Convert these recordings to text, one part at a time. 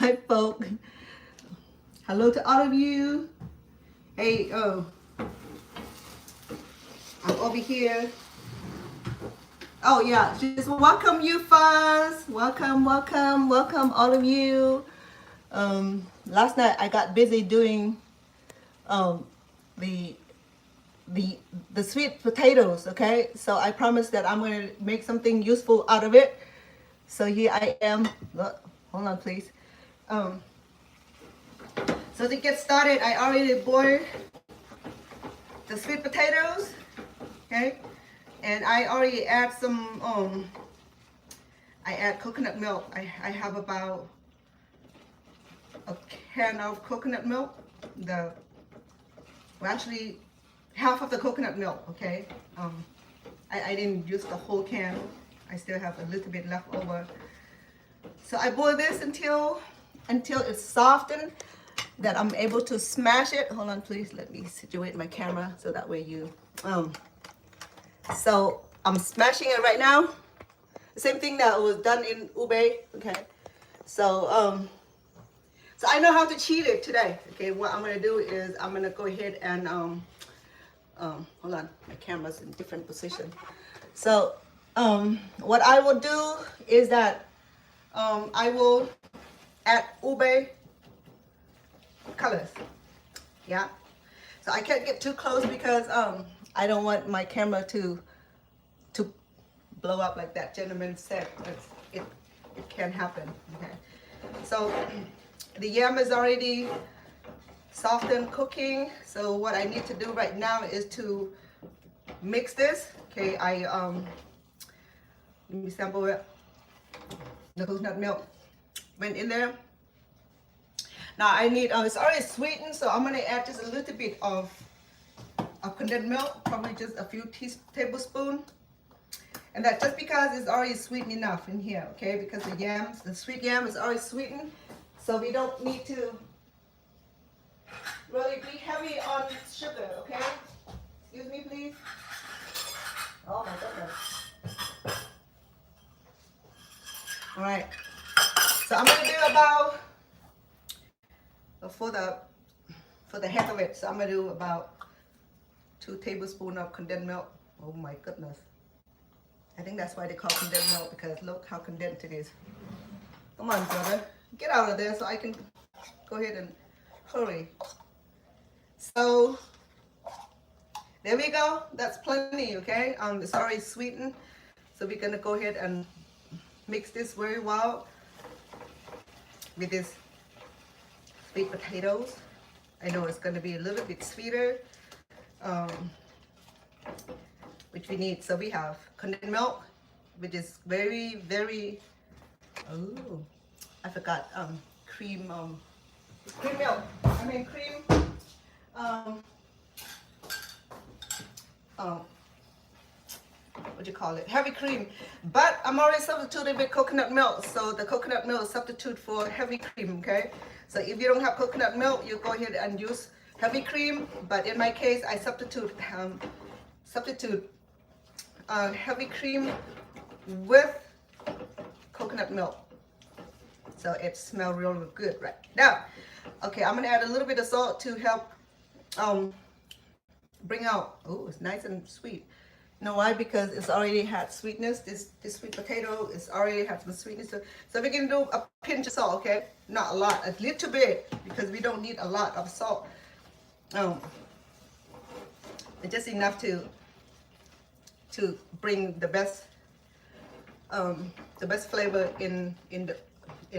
Hi, folk. Hello to all of you. Hey, I'm over here. Oh yeah, just welcome you first. Welcome, welcome, welcome all of you. Last night I got busy doing um, the the sweet potatoes. Okay, so I promised that I'm going to make something useful out of it. So here I am. Look, hold on, please. Um, so to get started, I already boiled the sweet potatoes. Okay, and I already add some. I add coconut milk. I have about a can of coconut milk. Actually half of the coconut milk. Okay, I didn't use the whole can. I still have a little bit left over. So I boil this until it's softened, that I'm able to smash it. Hold on, please. Let me situate my camera so that way you. So I'm smashing it right now. The same thing that was done in Ube. Okay. So so I know how to cheat it today. Okay. What I'm gonna do is I'm gonna go ahead and hold on. My camera's in different position. So what I will do is that I will add ube colors. Yeah. So I can't get too close because I don't want my camera to blow up like that gentleman said. It can happen. Okay. So the yam is already soft and cooking. So what I need to do right now is to mix this. Okay. Let me sample it. The coconut milk went in there. Now I need, it's already sweetened, so I'm gonna add just a little bit of condensed milk, probably just a few tablespoons. And that's just because it's already sweetened enough in here, okay? Because the sweet yam is already sweetened, so we don't need to really be heavy on sugar, okay? Excuse me, please. Oh my goodness. All right. So I'm gonna do about for the heck of it. So I'm gonna do about 2 tablespoons of condensed milk. Oh my goodness. I think that's why they call condensed milk, because look how condensed it is. Come on, brother. Get out of there so I can go ahead and hurry. So there we go. That's plenty, okay? It's already sweetened. So we're gonna go ahead and mix this very well with this sweet potatoes. I know it's gonna be a little bit sweeter, which we need. So we have condensed milk, which is very, very, oh, I forgot, cream milk. I mean cream, what do you call it? Heavy cream. But I'm already substituted with coconut milk. So the coconut milk is substitute for heavy cream, okay? So if you don't have coconut milk, you go ahead and use heavy cream. But in my case, I substitute heavy cream with coconut milk. So it smells really good right now. Okay, I'm gonna add a little bit of salt to help bring out, oh, it's nice and sweet. You know why? Because it's already had sweetness. This sweet potato is already had some sweetness. So we can do a pinch of salt, okay? Not a lot, a little bit, because we don't need a lot of salt. It's just enough to bring the best flavor in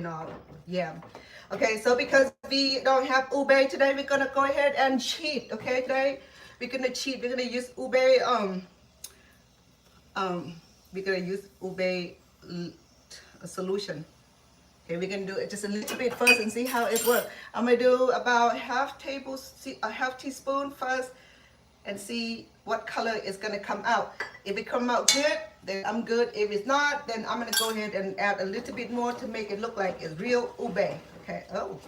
our yam. Okay, so because we don't have ube today, we're gonna go ahead and cheat. Okay, today we're gonna cheat. We're gonna use ube. We're gonna use ube solution. Okay, we're gonna do it just a little bit first and see how it works. I'm gonna do about half teaspoon first and see what color is gonna come out. If it come out good, then I'm good. If it's not, then I'm gonna go ahead and add a little bit more to make it look like it's real ube. Okay. Oh,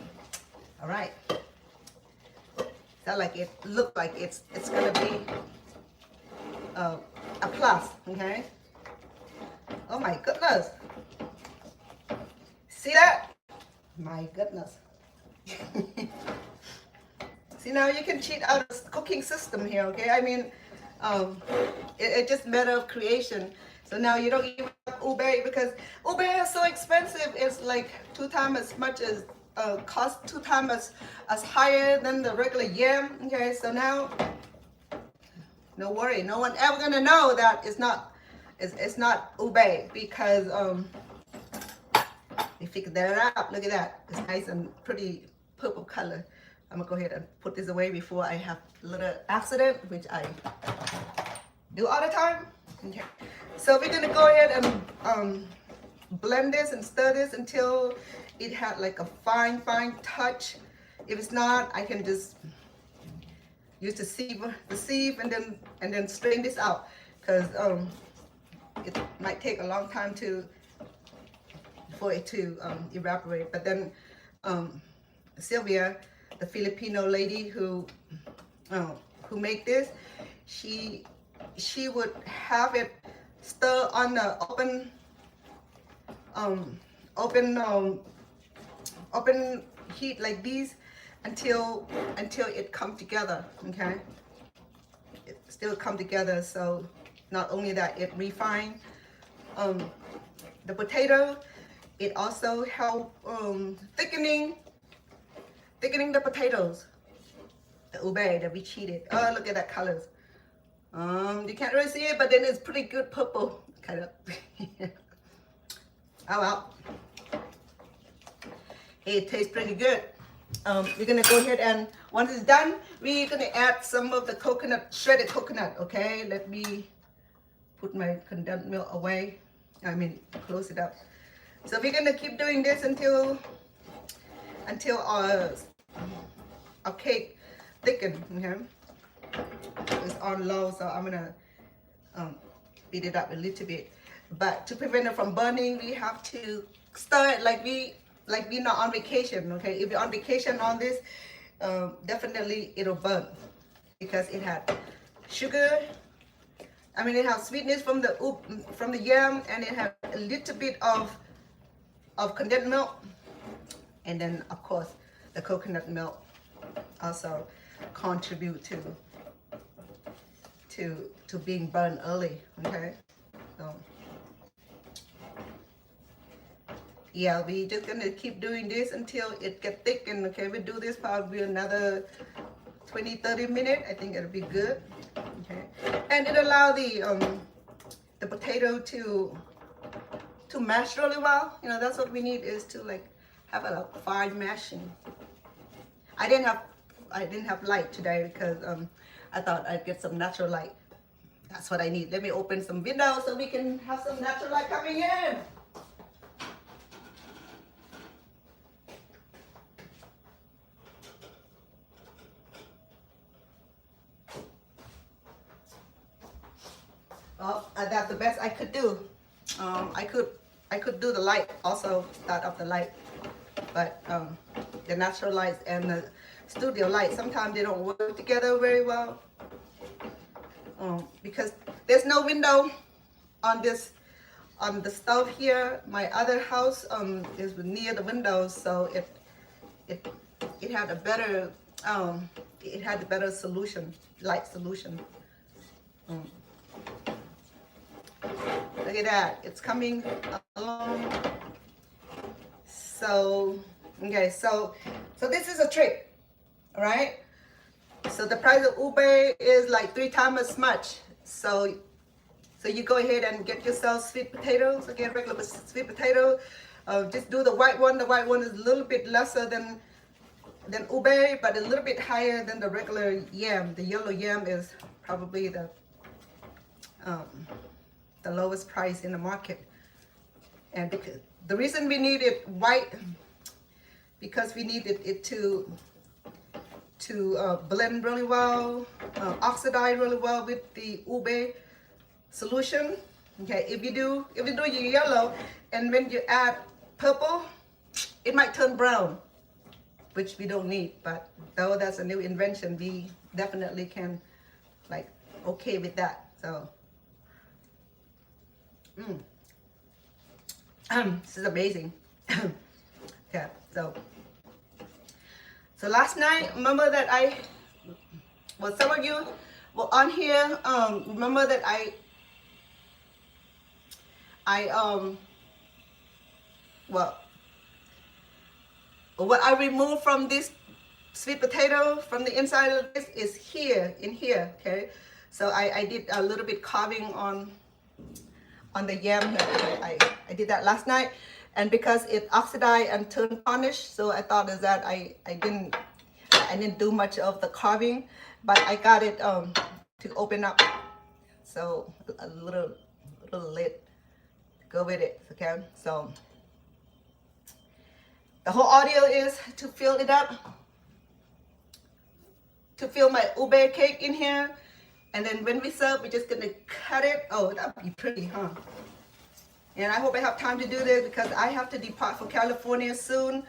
all right. Sound like it look like it's gonna be a plus. Okay. Oh my goodness. See that? My goodness. See, now you can cheat out of the cooking system here, okay? I mean, it's just matter of creation. So now you don't even have ube because ube is so expensive. It's like 2 times as much as cost 2 times as higher than the regular yam. Okay, so now no worry, no one ever gonna know that it's not ube because we figured that out. Look at that. It's nice and pretty purple color. I'm gonna go ahead and put this away before I have a little accident, which I do all the time. Okay. So we're gonna go ahead and blend this and stir this until it had like a fine touch. If it's not, I can just use the sieve and then strain this out because it might take a long time for it to evaporate. But then Sylvia, the Filipino lady who made this, she would have it stir on the open heat like these until it come together. Okay, it still come together. So not only that, it refine the potato, it also help thickening the potatoes, the ube that we cheated. Oh, look at that colors. You can't really see it, but then it's pretty good purple, kind of. Oh well. It tastes pretty good. We're gonna go ahead and once it's done, we're gonna add some of the coconut, shredded coconut. Okay, let me put my condensed milk away. I mean, close it up. So we're gonna keep doing this until our cake thicken. Okay, it's on low, so I'm gonna beat it up a little bit. But to prevent it from burning, we have to stir it like we're not on vacation. Okay, if you're on vacation on this, definitely it'll burn because it had sugar. I mean, it has sweetness from the yam, and it has a little bit of condensed milk, and then of course the coconut milk also contribute to being burned early. Okay, so yeah, we just gonna keep doing this until it get thick. And okay, we do this probably another 20-30 minutes. I think it'll be good. Okay, and it allow the potato to mash really well. You know, that's what we need, is to like have a fine mashing. I didn't have light today because I thought I'd get some natural light. That's what I need. Let me open some windows so we can have some natural light coming in. Oh, that's the best I could do. I could do the light also, start up the light, but the natural lights and the studio light, sometimes they don't work together very well because there's no window on the stove here. My other house is near the windows, so it had a better solution, light solution. Look at that, it's coming along. So okay, so this is a trick, all right? So the price of ube is like 3 times as much. So you go ahead and get yourself sweet potatoes. Again, regular sweet potato. Just do the white one. The white one is a little bit lesser than ube, but a little bit higher than the regular yam. The yellow yam is probably the lowest price in the market. And because the reason we need it white, because we needed it to blend really well, oxidize really well with the ube solution. Okay, if you do your yellow, and when you add purple, it might turn brown, which we don't need. But though that's a new invention, we definitely can like okay with that. So this is amazing. Okay, So last night, remember that some of you were on here. Remember that what I removed from this sweet potato from the inside of this is in here, okay? So I did a little bit carving on the yam here. I did that last night, and because it oxidized and turned tarnished, so I thought is that I didn't do much of the carving, but I got it to open up, so a little lid to go with it, okay? So the whole audio is to fill it up, to fill my ube cake in here, and then when we serve, we're just gonna cut it. Oh, that'd be pretty, huh? And I hope I have time to do this because I have to depart for California soon.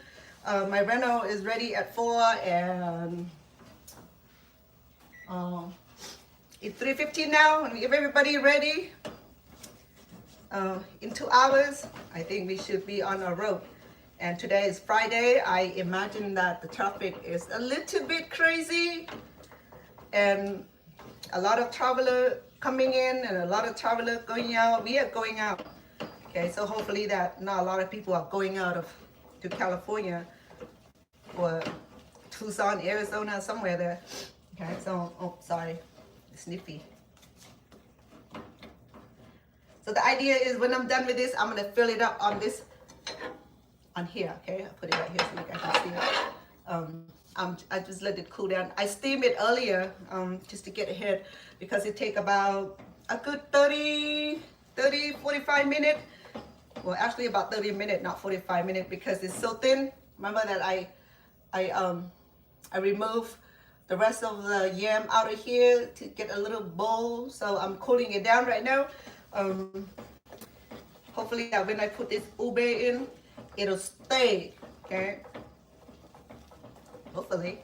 My rental is ready at 4, and it's 3:15 now, and if everybody ready, in 2 hours, I think we should be on our road. And today is Friday. I imagine that the traffic is a little bit crazy, and a lot of traveler coming in and a lot of traveler going out. We are going out. Okay, so hopefully that not a lot of people are going out to California or Tucson, Arizona, somewhere there. Okay, so, oh, sorry, sniffy. So the idea is when I'm done with this, I'm gonna fill it up on here, okay? I'll put it right here so you guys can see it. I just let it cool down. I steamed it earlier just to get ahead because it take about a good 30, 45 minutes. Well, actually about 30 minutes, not 45 minutes, because it's so thin. Remember that I removed the rest of the yam out of here to get a little bowl. So I'm cooling it down right now. Hopefully that when I put this ube in, it'll stay, okay? Hopefully.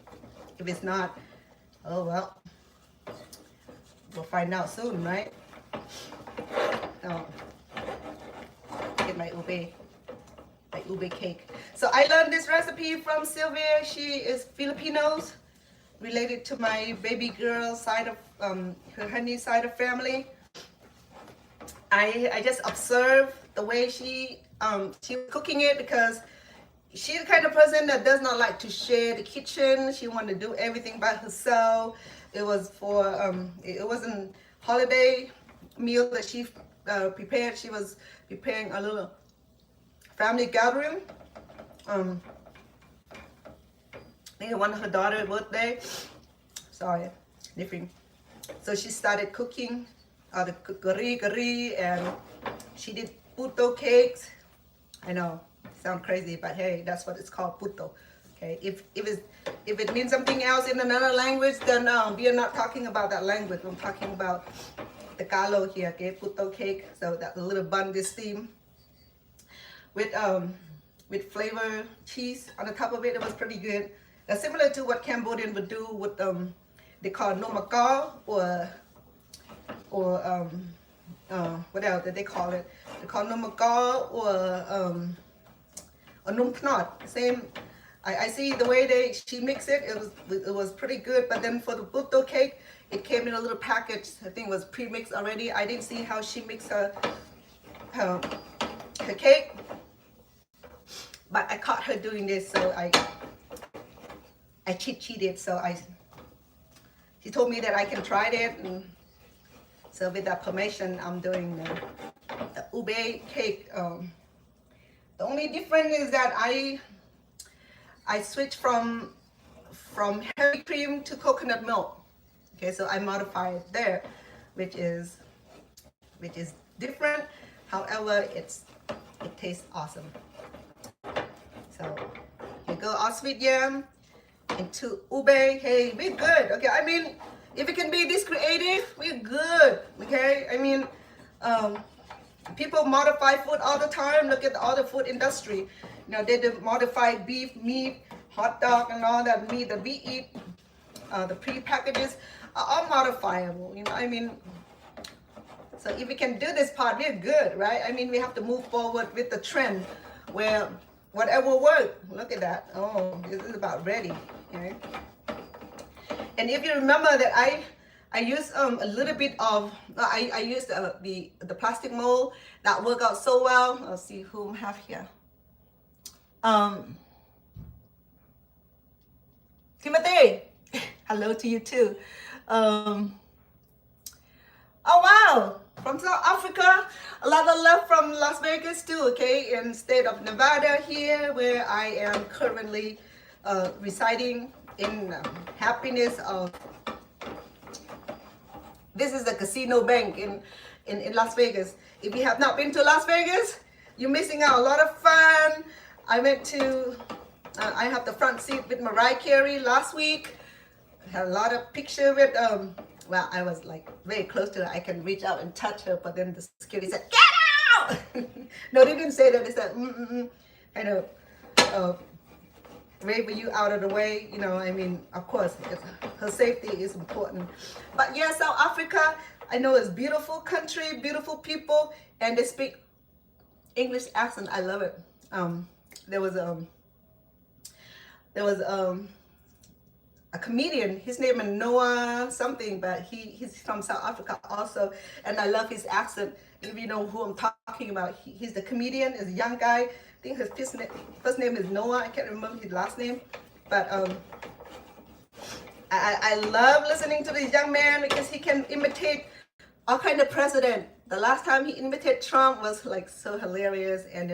If it's not, oh well. We'll find out soon, right? So, get my ube cake. So I learned this recipe from Sylvia. She is Filipinos, related to my baby girl side of her honey side of family. I just observed the way she was cooking it because she's the kind of person that does not like to share the kitchen. She wanted to do everything by herself. It was for it wasn't holiday meal that she prepared. She was preparing a little family gathering. Maybe one of her daughter's birthday. Sorry, sniffing. So she started cooking the curry, and she did puto cakes. I know, sound crazy, but hey, that's what it's called, puto. Okay, if it means something else in another language, then we are not talking about that language. I'm talking about the Tagalog here. Okay, puto cake. So that little bun this steam with flavor cheese on the top of it. It was pretty good. Similar to what Cambodian would do with they call nomakal or what else did they call it? They call nomakal or numpnot. Same. I see the way she mixed it. It was pretty good. But then for the puto cake, it came in a little package. I think it was pre-mixed already. I didn't see how she mixed her cake, but I caught her doing this, so I cheated. So she told me that I can try it, and so with that permission, I'm doing the ube cake. The only difference is that I switched from heavy cream to coconut milk. Okay, so I modified it there, which is different. However, it tastes awesome. So here go our sweet yam into ube. Hey, we're good. Okay, I mean, if it can be this creative, we're good. Okay, I mean, people modify food all the time. Look at all the food industry. You know, they modify beef, meat, hot dog, and all that meat that we eat. The pre-packages are all modifiable. You know, I mean, so if we can do this part, we're good, right? I mean, we have to move forward with the trend where whatever work. Look at that. Oh, this is about ready. Okay. And if you remember that I used a little bit of I used the plastic mold that worked out so well. Let's see whom I have here. Timothy, hello to you too. Oh wow, from South Africa. A lot of love from Las Vegas too. Okay, in state of Nevada here, where I am currently residing in happiness of. This is the casino bank in Las Vegas. If you have not been to Las Vegas, you're missing out a lot of fun. I went to, I have the front seat with Mariah Carey last week. I had a lot of picture with, well, I was like very close to her. I can reach out and touch her, but then the security said, get out! No, they didn't say that. They said, kind of, wave you out of the way, you know. I mean, of course, her safety is important. But yeah, South Africa, I know it's beautiful country, beautiful people, and they speak English accent. I love it. There was a comedian. His name is Noah something, but he's from South Africa also, and I love his accent. If you know who I'm talking about, he's the comedian. Is a young guy. I think his first name is Noah. I can't remember his last name, but I love listening to this young man because he can imitate all kind of president. The last time he imitated Trump was like so hilarious, and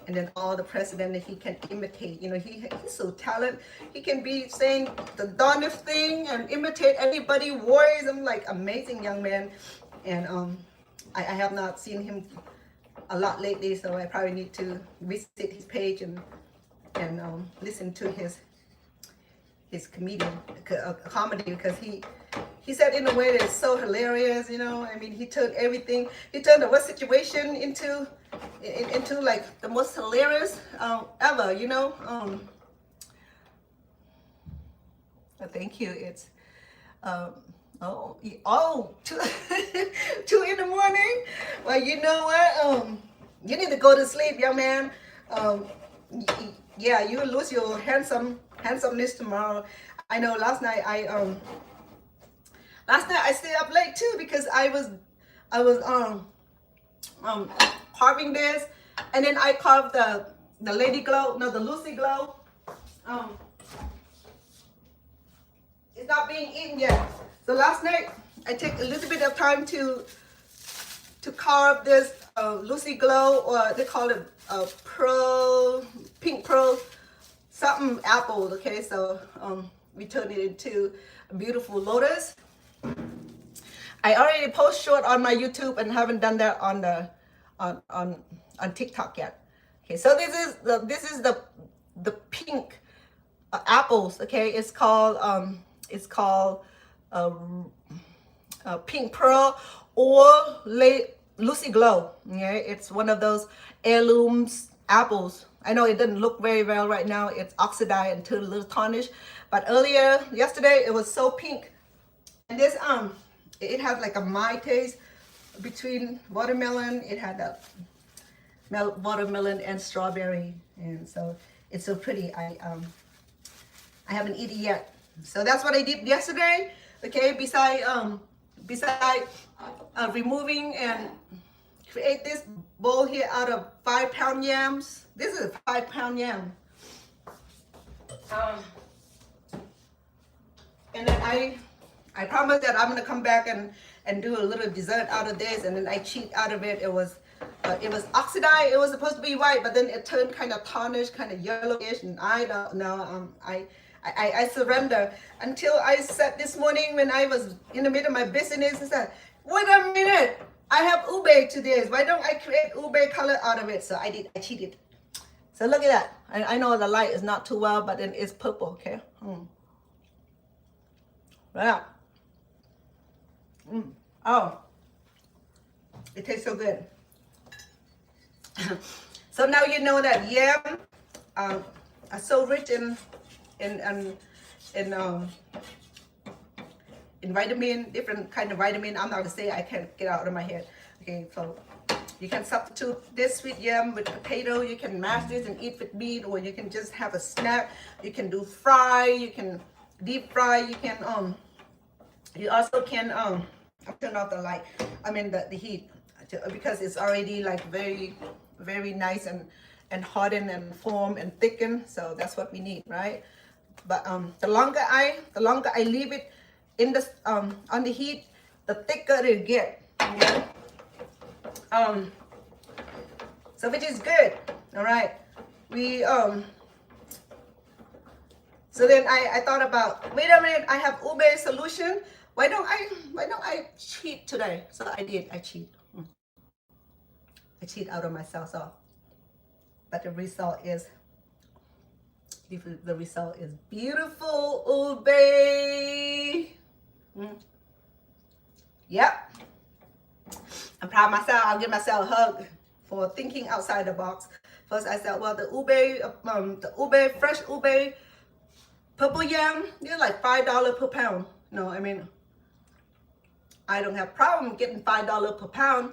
then all the president that he can imitate. You know, he's so talented. He can be saying the darndest thing and imitate anybody voice. I'm like amazing young man, and I have not seen him a lot lately, so I probably need to visit his page and listen to his comedy, because he said in a way that's so hilarious, you know. I mean, he turned the worst situation into like the most hilarious ever, you know. Thank you. It's 2 2 in the morning. Well, you know what? You need to go to sleep, young man. Yeah, you will lose your handsomeness tomorrow. I know. Last night I stayed up late too, because I was carving this, and then I carved the Lady Glow, no, the Lucy Glow. It's not being eaten yet. So last night I take a little bit of time to carve this Lucy Glow, or they call it pink pearl something apple. Okay, so we turned it into a beautiful lotus. I already post short on my YouTube and haven't done that on TikTok yet. Okay, so this is the pink apples. Okay, it's called pink pearl or Lucy Glow. Okay, it's one of those heirlooms apples. I know it doesn't look very well right now. It's oxidized and turned a little tarnished, but yesterday it was so pink. And this it has like a mild taste between watermelon. It had a watermelon and strawberry, and so it's so pretty. I haven't eaten yet. So that's what I did yesterday. Okay, beside removing and create this bowl here out of 5-pound yams. This is a 5-pound yam. And then I promised that I'm gonna come back and do a little dessert out of this, and then I cheat out of it. It was oxidized. It was supposed to be white, but then it turned kind of tarnished, kind of yellowish, and I don't know. I surrender until I said this morning when I was in the middle of my business. I said, wait a minute, I have ube to this. Why don't I create ube color out of it? So I did. I cheated. So look at that. I know the light is not too well, but then it's purple. Okay. Yeah. Oh, it tastes so good. So now you know that yam are so rich in vitamin, different kind of vitamin. I'm not gonna say, I can't get out of my head. Okay, so You can substitute this sweet yam with potato. You can mash this and eat with meat, or you can just have a snack. You can do fry. You can deep fry. You can you also can I'll turn off the light. I mean the heat, because it's already like very nice and hardened and formed and thickened. So that's what we need, right? But the longer I leave it in the on the heat, the thicker it get. Okay? So which is good. All right. We so then I thought about, wait a minute, I have ube solution. Why don't I cheat today? So I did. I cheat. I cheat out of myself. So, but the result is beautiful ube. Yep. I'm proud of myself. I'll give myself a hug for thinking outside the box. First, I said, well, the ube, fresh ube, purple yam, they're like $5 per pound. No, I mean, I don't have problem getting $5 per pound,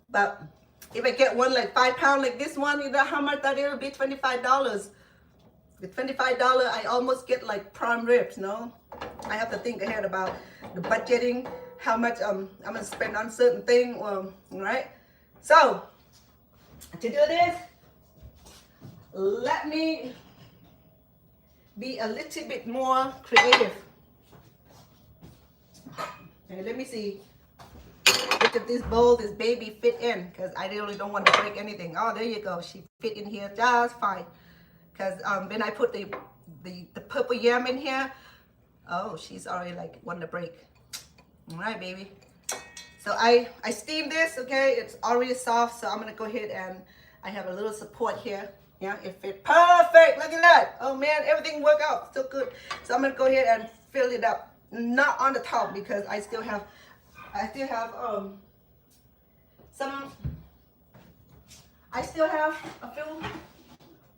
but if I get one like 5 pound like this one, you know how much that it'll be? $25. With $25, I almost get like prime ribs. No, I have to think ahead about the budgeting, how much I'm gonna spend on certain thing. Right? So to do this, let me be a little bit more creative. Okay, let me see which of this bowl this baby fit in, because I really don't want to break anything. Oh, there you go. She fit in here just fine. Because when I put the purple yam in here, oh, she's already like wanting to break. All right, baby. So I steamed this, okay? It's already soft, so I'm gonna go ahead and I have a little support here. Yeah, it fit perfect. Look at that. Oh man, everything worked out so good. So I'm gonna go ahead and fill it up. Not on the top, because I still have a few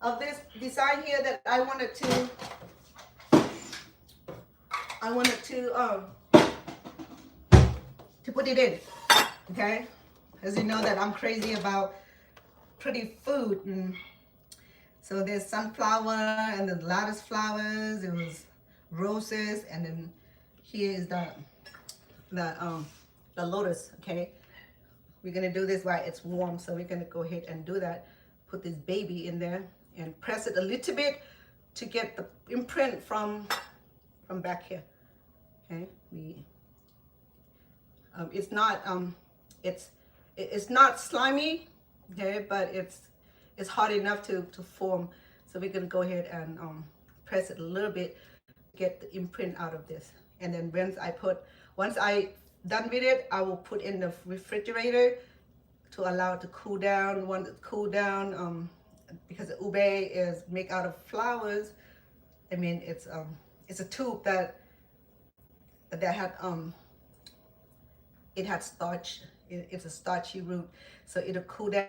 of this design here that I wanted to put it in. Okay, as you know that I'm crazy about pretty food, and so there's sunflower and the lettuce flowers. It was roses, and then here is the lotus. Okay, we're gonna do this while it's warm, so we're gonna go ahead and do that. Put this baby in there and press it a little bit to get the imprint from back here. Okay, it's not slimy, okay, but it's hard enough to form. So we're gonna go ahead and press it a little bit to get the imprint out of this. And then once I done with it, I will put in the refrigerator to allow it to cool down. Once it cool down, because the ube is made out of flowers. I mean, it's a tube that had it had starch. It's a starchy root, so it'll cool down.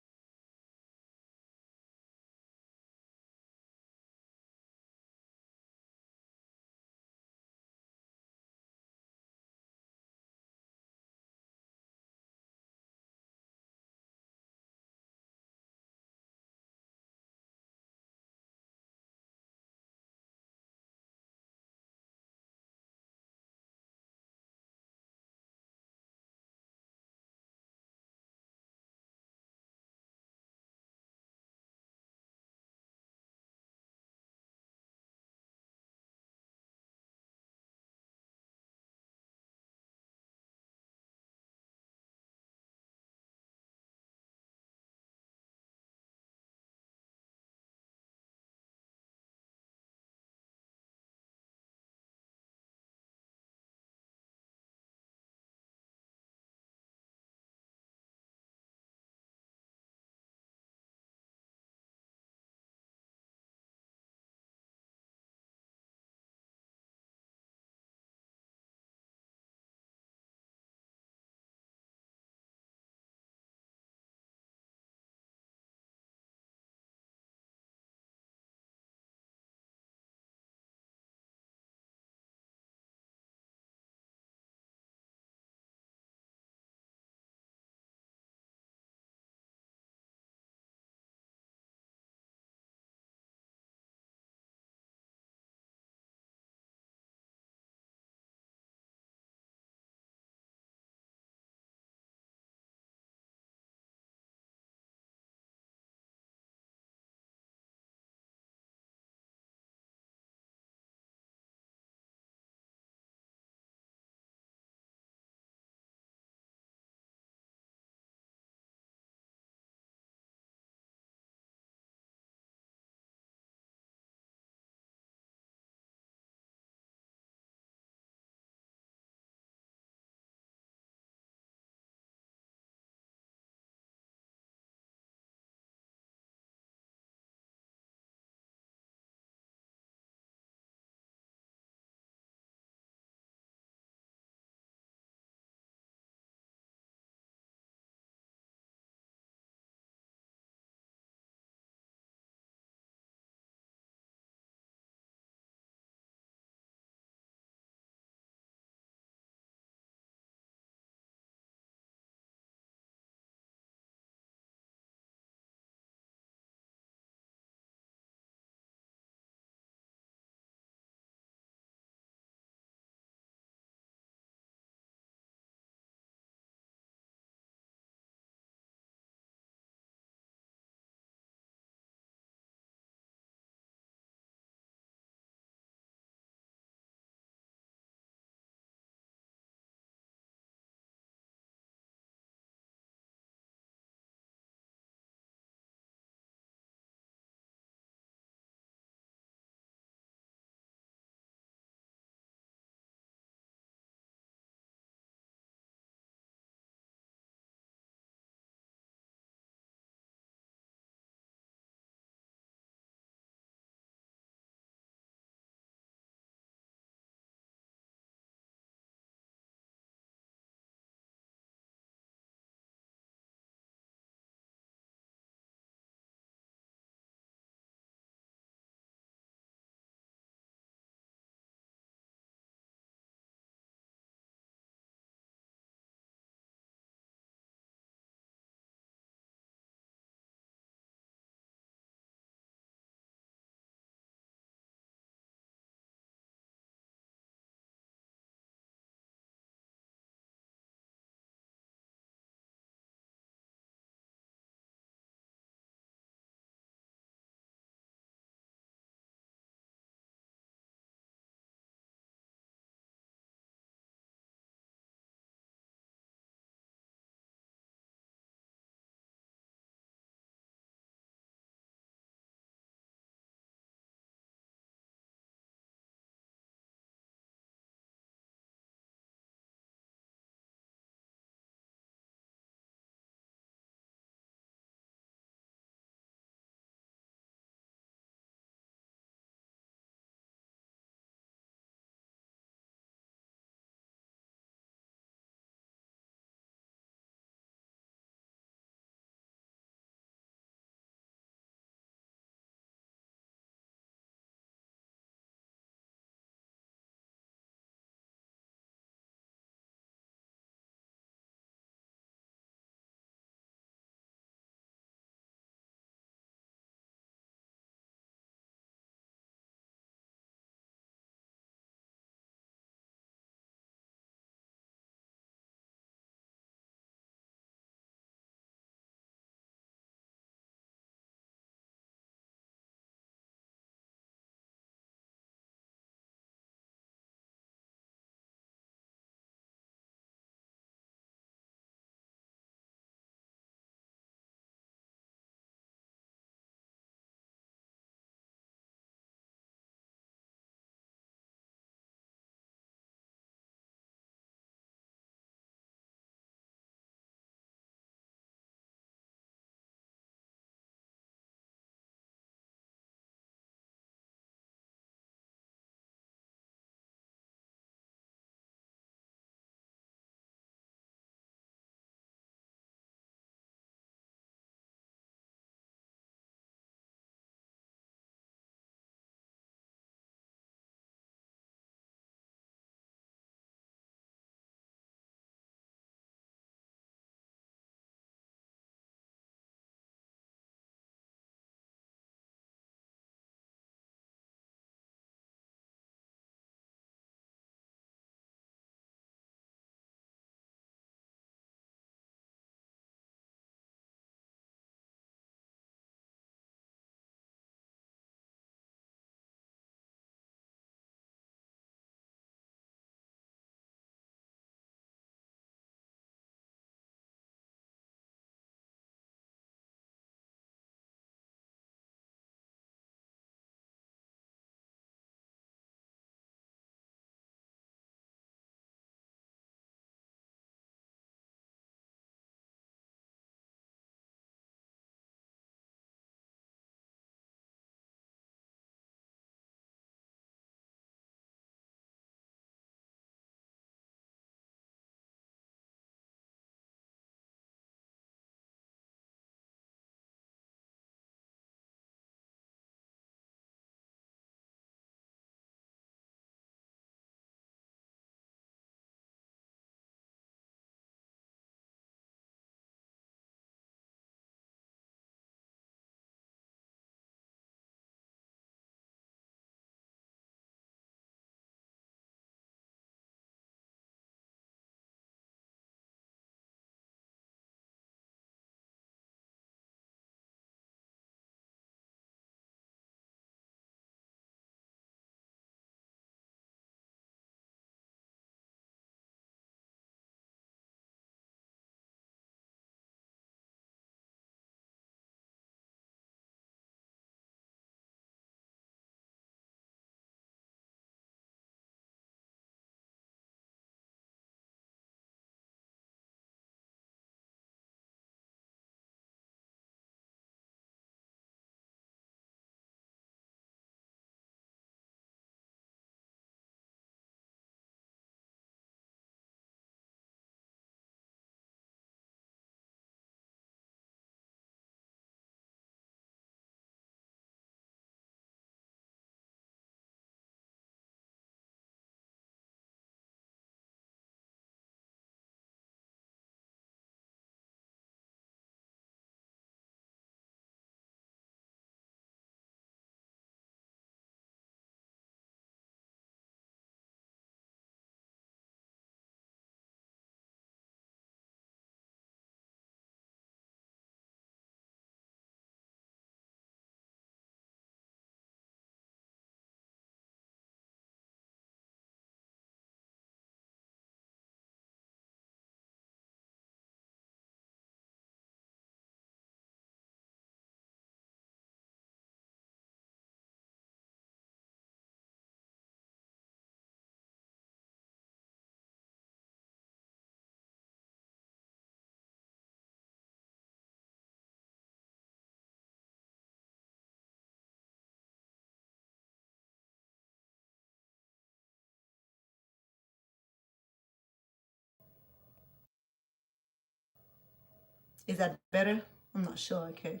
Is that better? I'm not sure. Okay.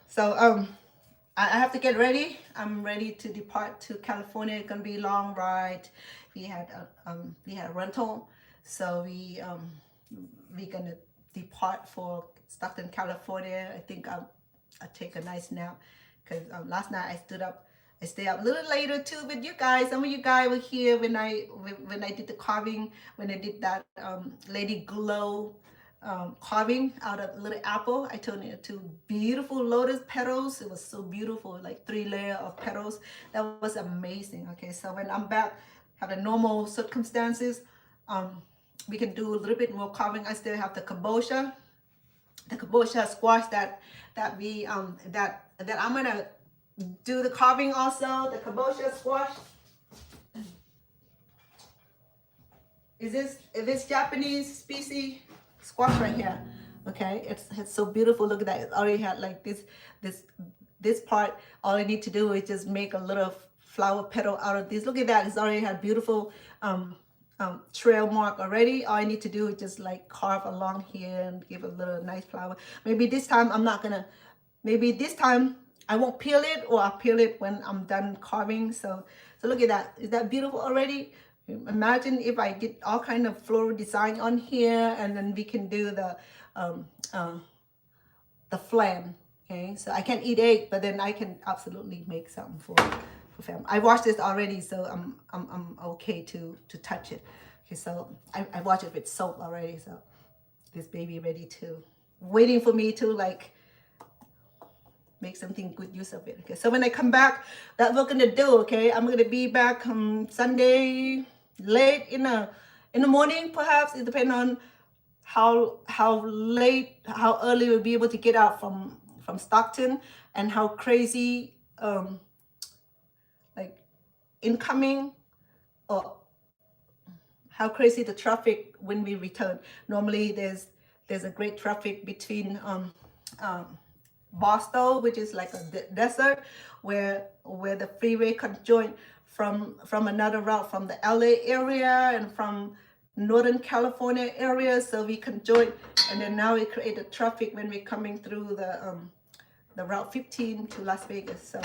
So I have to get ready. I'm ready to depart to California. It's gonna be a long ride. We had a rental, so we gonna depart for Stockton, California. I think I'll take a nice nap because last night I stayed up a little later too with you guys. Some of you guys were here when I did the carving, when I did that Lady Glow carving out of little apple. I turned it into beautiful lotus petals. It was so beautiful, like 3 layers of petals. That was amazing. Okay, so when I'm back, have the normal circumstances, we can do a little bit more carving. I still have the kabocha squash that I'm gonna do the carving also. The kabocha squash. Is this Japanese species squash right here? Okay, it's so beautiful. Look at that. It already had like this part. All I need to do is just make a little flower petal out of this. Look at that. It's already had beautiful trail mark already. All I need to do is just like carve along here and give a little nice flower. Maybe this time I'm not gonna. Maybe this time I won't peel it, or I'll peel it when I'm done carving. So look at that. Is that beautiful already? Imagine if I get all kind of floral design on here, and then we can do the flan. Okay, so I can't eat egg, but then I can absolutely make something for family. I washed this already, so I'm okay to touch it. Okay, so I washed it with soap already, so this baby ready to waiting for me to like make something good use of it. Okay, so when I come back, that's what we're gonna do. Okay, I'm gonna be back Sunday late in the morning, perhaps. It depends on how early we'll be able to get out from Stockton, and how crazy like incoming, or how crazy the traffic when we return. Normally there's a great traffic between Boston, which is like a desert, where the freeway conjoin from another route from the LA area and from Northern California area, so we conjoin, and then now we create the traffic when we're coming through the Route 15 to Las Vegas. So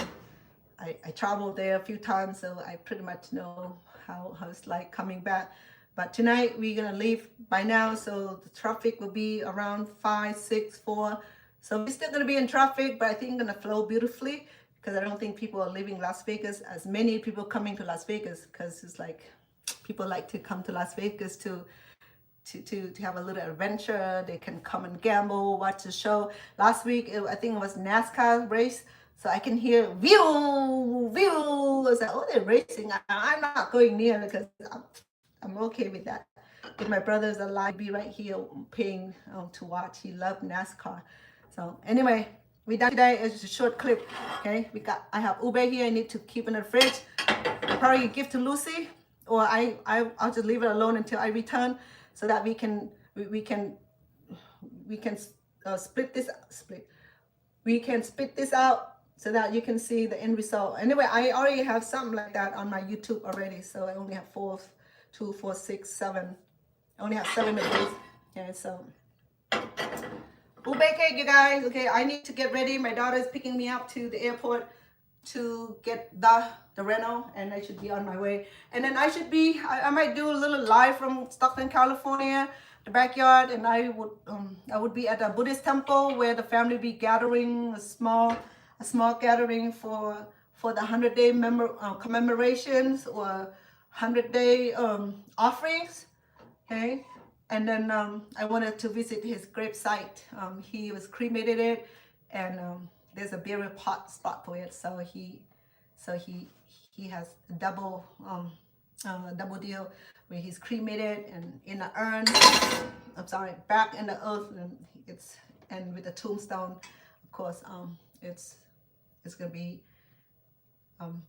I traveled there a few times, so I pretty much know how it's like coming back. But tonight we're gonna leave by now, so the traffic will be around 5, 6, 4. So we're still gonna be in traffic, but I think it's gonna flow beautifully, because I don't think people are leaving Las Vegas, as many people coming to Las Vegas, because it's like people like to come to Las Vegas to have a little adventure. They can come and gamble, watch the show. Last week, I think it was NASCAR race, so I can hear view. I was like, oh, they're racing. I'm not going near, because I'm okay with that. If my brother's alive, be right here paying to watch. He loved NASCAR. So anyway, we're done today. It's just a short clip. Okay, I have ube here. I need to keep in the fridge. Probably give to Lucy, or I'll just leave it alone until I return, so that we can split this out, so that you can see the end result. Anyway, I already have something like that on my YouTube already, so I only have 2, 4, 6, 7. I only have 7 of these. Yeah, so ube cake, you guys. Okay, I need to get ready. My daughter is picking me up to the airport to get the rental, and I should be on my way. And then I might do a little live from Stockton, California, the backyard, and I would be at a Buddhist temple where the family be gathering a small gathering for the 100-day commemorations, or 100-day offerings. Okay, and then I wanted to visit his grave site. He was cremated, and there's a burial spot for it. So he has a double deal, where he's cremated and in an urn. I'm sorry, back in the earth, and with a tombstone. Of course, it's gonna be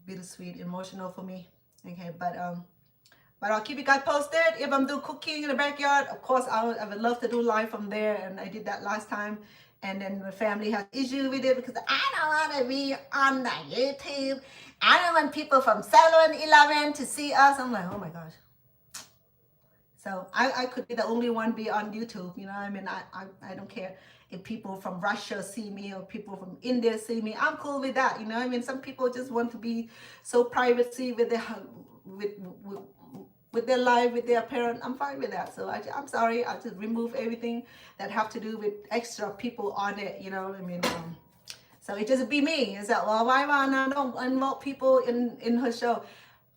bittersweet, emotional for me. Okay, but I'll keep you guys posted. If I'm doing cooking in the backyard, of course, I would love to do live from there, and I did that last time. And then my family has issue with it, because I don't want to be on the YouTube. I don't want people from 7-Eleven to see us. I'm like, oh my gosh. So I could be the only one be on YouTube, you know what I mean? I don't care if people from Russia see me or people from India see me. I'm cool with that, you know what I mean? Some people just want to be so privacy with their with with, with their life, with their parent. I'm fine with that. So I'm sorry, I just remove everything that have to do with extra people on it, you know what I mean? So it just be me. It's like, well, why Anna don't involve people in her show?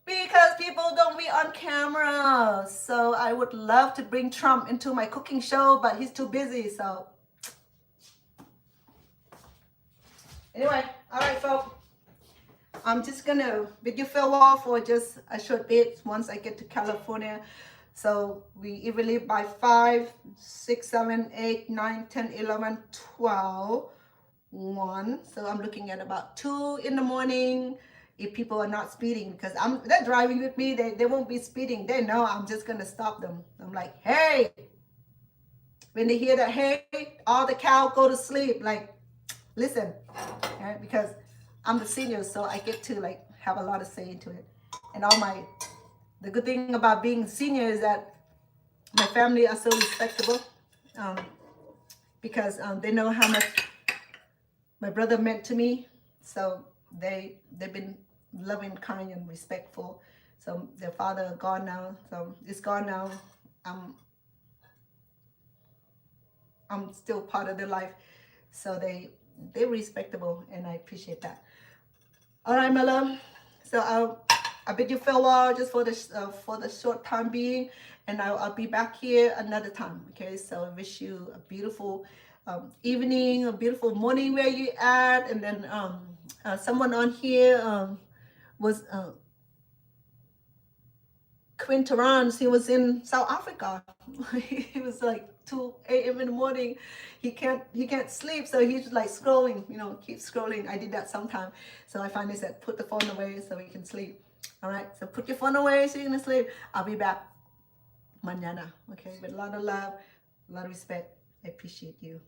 Because people don't be on camera. So I would love to bring Trump into my cooking show, but he's too busy. So anyway, all right, folks. I'm just gonna video fill off for just a short bit once I get to California. So we either leave by 5, 6, 7, 8, 9, 10, 11, 12, 1. So I'm looking at about 2 in the morning. If people are not speeding, because they're driving with me, they won't be speeding. They know I'm just gonna stop them. I'm like, hey, when they hear that, hey, all the cow go to sleep. Like, listen, right? Because I'm the senior, so I get to like have a lot of say into it. And the good thing about being senior is that my family are so respectable, because they know how much my brother meant to me. So they've been loving, kind, and respectful. So their father gone now, so it's gone now. I'm still part of their life, so they're respectable, and I appreciate that. All right, my love. So I bid you farewell just for the short time being, and I'll be back here another time. Okay, so I wish you a beautiful evening, a beautiful morning where you at, and then someone on here was Quinn Tarrant. He was in South Africa. He was like 2 a.m. in the morning. He can't sleep, so he's like scrolling, keep scrolling. I did that sometime. So I finally said, put the phone away so we can sleep. All right, so put your phone away so you can sleep. I'll be back mañana, okay? With a lot of love, a lot of respect. I appreciate you.